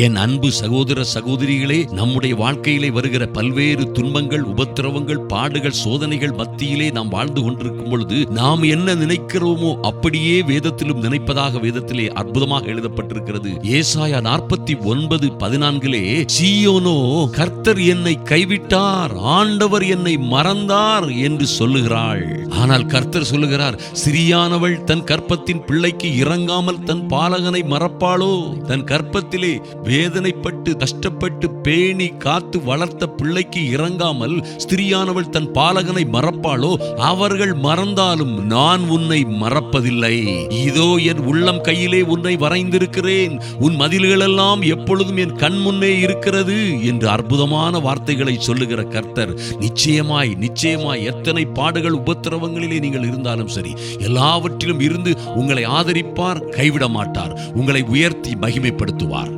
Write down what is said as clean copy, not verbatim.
என் அன்பு சகோதர சகோதரிகளே, நம்முடைய வாழ்க்கையிலே வருகிற பல்வேறு துன்பங்கள், உபத்திரவங்கள், பாடுகள், சோதனைகள் மத்தியிலே நாம் வாழ்ந்து கொண்டிருக்கும் பொழுது நாம் என்ன நினைக்கிறோமோ அப்படியே வேதத்திலும் நினைப்பதாக வேதத்திலே அற்புதமாக எழுதப்பட்டிருக்கிறது. ஏசாயா 49:14 சீயோனோ கர்த்தர் என்னை கைவிட்டார், ஆண்டவர் என்னை மறந்தார் என்று சொல்லுகிறாள். ஆனால் கர்த்தர் சொல்லுகிறார், சிறியானவள் தன் கற்பத்தின் பிள்ளைக்கு இறங்காமல் தன் பாலகனை மறப்பாளோ? தன் கற்பத்திலே வேதனைப்பட்டு கஷ்டப்பட்டு பேணி காத்து வளர்த்த பிள்ளைக்கு இறங்காமல் ஸ்திரியானவள் தன் பாலகனை மறப்பாளோ? அவர்கள் மறந்தாலும் நான் உன்னை மறப்பதில்லை. இதோ என் உள்ளம் கையிலே உன்னை வரைந்திருக்கிறேன், உன் மதில்களெல்லாம் எப்பொழுதும் என் கண் முன்னே இருக்கிறது என்று அற்புதமான வார்த்தைகளை சொல்லுகிற கர்த்தர் நிச்சயமாய் எத்தனை பாடுகள் உபத்திரவங்களிலே நீங்கள் இருந்தாலும் சரி, எல்லாவற்றிலும் இருந்து உங்களை ஆதரிப்பார், கைவிட மாட்டார், உங்களை உயர்த்தி மகிமைப்படுத்துவார்.